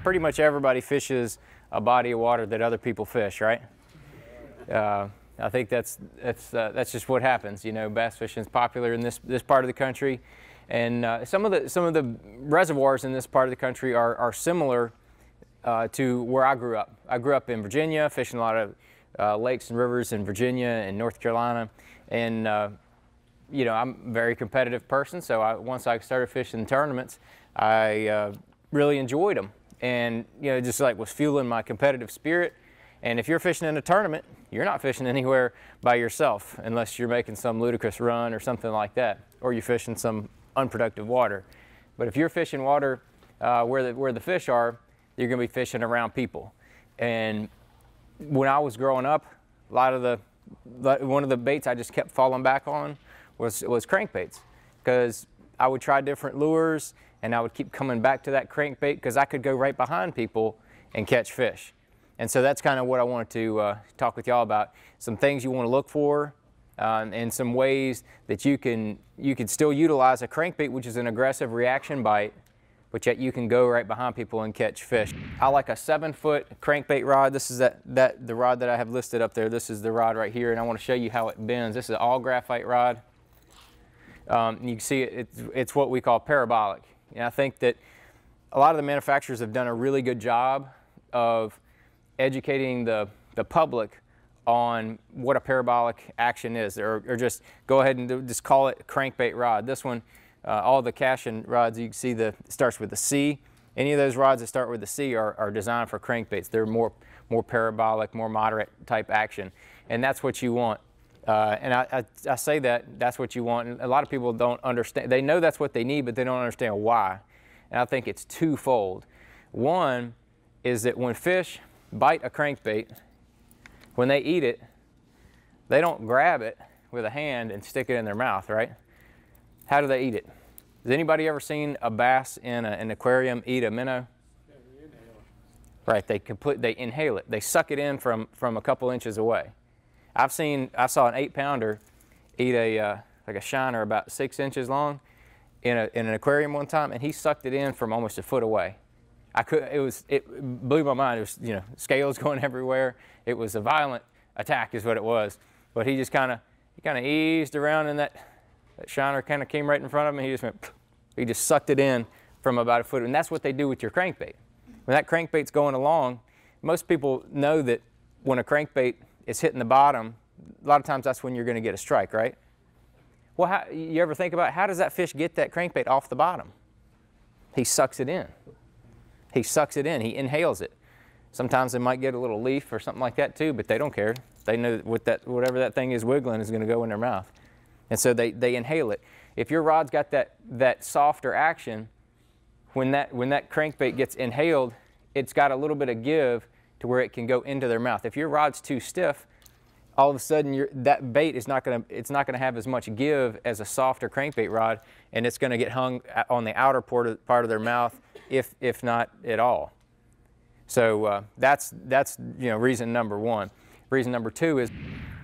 pretty much everybody fishes a body of water that other people fish, right? I think that's just what happens. You know, bass fishing is popular in this part of the country, and some of the reservoirs in this part of the country are similar to where I grew up. I grew up in Virginia, fishing a lot of lakes and rivers in Virginia and North Carolina, and you know, I'm a very competitive person. So once I started fishing tournaments, I really enjoyed them, and you know, just like was fueling my competitive spirit. And if you're fishing in a tournament, you're not fishing anywhere by yourself unless you're making some ludicrous run or something like that, or you're fishing some unproductive water. But if you're fishing water where the fish are, you're going to be fishing around people. And when I was growing up, one of the baits I just kept falling back on was crankbaits, because I would try different lures and I would keep coming back to that crankbait because I could go right behind people and catch fish. And so that's kind of what I wanted to talk with y'all about. Some things you want to look for, and some ways that you can still utilize a crankbait, which is an aggressive reaction bite, but yet you can go right behind people and catch fish. I like a 7-foot crankbait rod. This is the rod that I have listed up there. This is the rod right here, and I want to show you how it bends. This is an all graphite rod. You can see it's what we call parabolic. And I think that a lot of the manufacturers have done a really good job of educating the public on what a parabolic action is, or just go ahead and just call it a crankbait rod. This one, all the casting rods, you can see it starts with the C. Any of those rods that start with the C are designed for crankbaits. They're more parabolic, more moderate type action, and that's what you want. And I say that's what you want, and a lot of people don't understand. They know that's what they need, but they don't understand why. And I think it's twofold. One is that when fish bite a crankbait, when they eat it, they don't grab it with a hand and stick it in their mouth, right? How do they eat it? Has anybody ever seen a bass in an aquarium eat a minnow? Yeah, they inhale. Right, they inhale it. They suck it in from a couple inches away. I saw an 8-pounder eat like a shiner about 6 inches long in an aquarium one time, and he sucked it in from almost a foot away. It blew my mind. It was, you know, scales going everywhere. It was a violent attack is what it was. But he just kind of eased around, and that shiner kind of came right in front of him. And he just sucked it in from about a foot. And that's what they do with your crankbait. When that crankbait's going along, most people know that when a crankbait is hitting the bottom, a lot of times that's when you're going to get a strike, right? Well, you ever think about how does that fish get that crankbait off the bottom? He sucks it in. He sucks it in. He inhales it. Sometimes they might get a little leaf or something like that too, but they don't care. They know that whatever that thing is wiggling is going to go in their mouth. And so they inhale it. If your rod's got that softer action, when that crankbait gets inhaled, it's got a little bit of give to where it can go into their mouth. If your rod's too stiff, all of a sudden that bait is not going to have as much give as a softer crankbait rod, and it's going to get hung on the outer part of their mouth, if not at all. So that's you know, reason number one. Reason number two is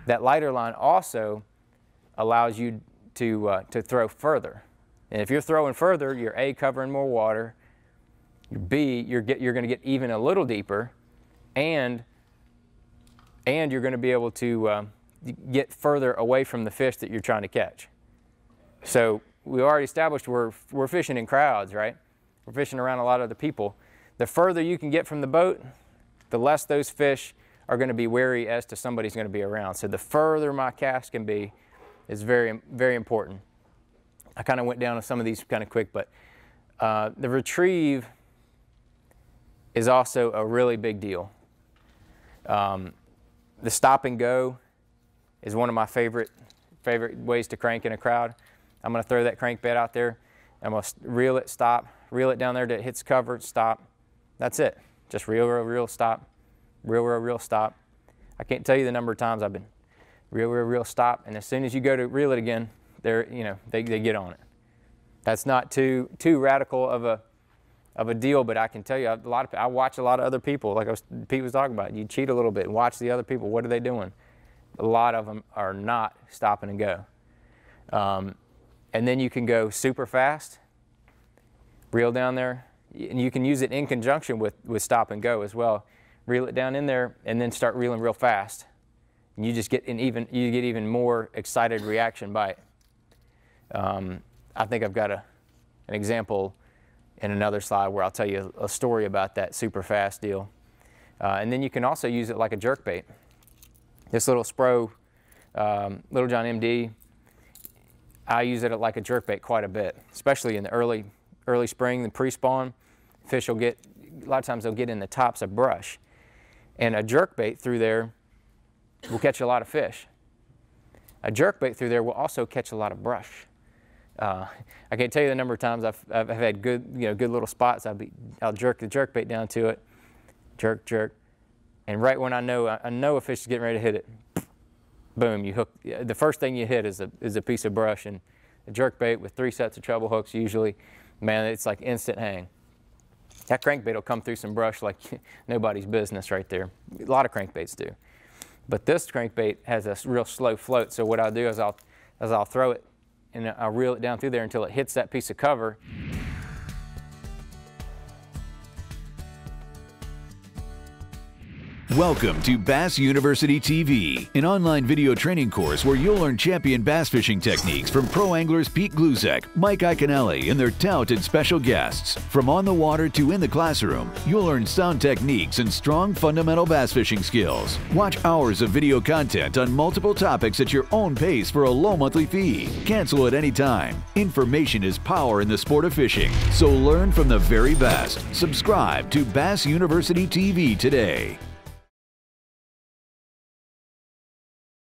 that lighter line also allows you to throw further. And if you're throwing further, you're A, covering more water, B, you're going to get even a little deeper, and you're going to be able to get further away from the fish that you're trying to catch. So we already established we're fishing in crowds, right? We're fishing around a lot of the people. The further you can get from the boat, the less those fish are going to be wary as to somebody's going to be around. So the further my cast can be is very, very important. I kind of went down on some of these kind of quick, but the retrieve is also a really big deal. The stop and go is one of my favorite ways to crank in a crowd. I'm going to throw that crankbait out there. I'm going to reel it, stop, reel it down there till it hits cover, stop. That's it. Just reel, reel, reel, stop, reel, reel, reel, stop. I can't tell you the number of times I've been reel, reel, reel, stop, and as soon as you go to reel it again, they get on it. That's not too radical of a deal, but I can tell you I watch a lot of other people, like Pete was talking about. You cheat a little bit and watch the other people. What are they doing? A lot of them are not stopping and go. And then you can go super fast, reel down there, And you can use it in conjunction with stop and go as well. Reel it down in there and then start reeling real fast. And you just get you get even more excited reaction by it. I think I've got an example in another slide where I'll tell you a story about that super fast deal. And then you can also use it like a jerkbait. This little Spro, Little John MD, I use it like a jerkbait quite a bit, especially in the early spring, the pre-spawn. Fish will get, a lot of times they'll get in the tops of brush. And a jerkbait through there will catch a lot of fish. A jerkbait through there will also catch a lot of brush. I can't tell you the number of times I've had good, good little spots. I'll jerk the jerkbait down to it, jerk, jerk, and right when I know a fish is getting ready to hit it, boom, you hook. The first thing you hit is a piece of brush, and a jerkbait with 3 sets of treble hooks usually, man, it's like instant hang. That crankbait will come through some brush like nobody's business right there. A lot of crankbaits do, but this crankbait has a real slow float. So what I'll do is I'll throw it and I'll reel it down through there until it hits that piece of cover. Welcome to Bass University TV, an online video training course where you'll learn champion bass fishing techniques from pro anglers Pete Glusek, Mike Iaconelli, and their talented special guests. From on the water to in the classroom, you'll learn sound techniques and strong fundamental bass fishing skills. Watch hours of video content on multiple topics at your own pace for a low monthly fee. Cancel at any time. Information is power in the sport of fishing, so learn from the very best. Subscribe to Bass University TV today.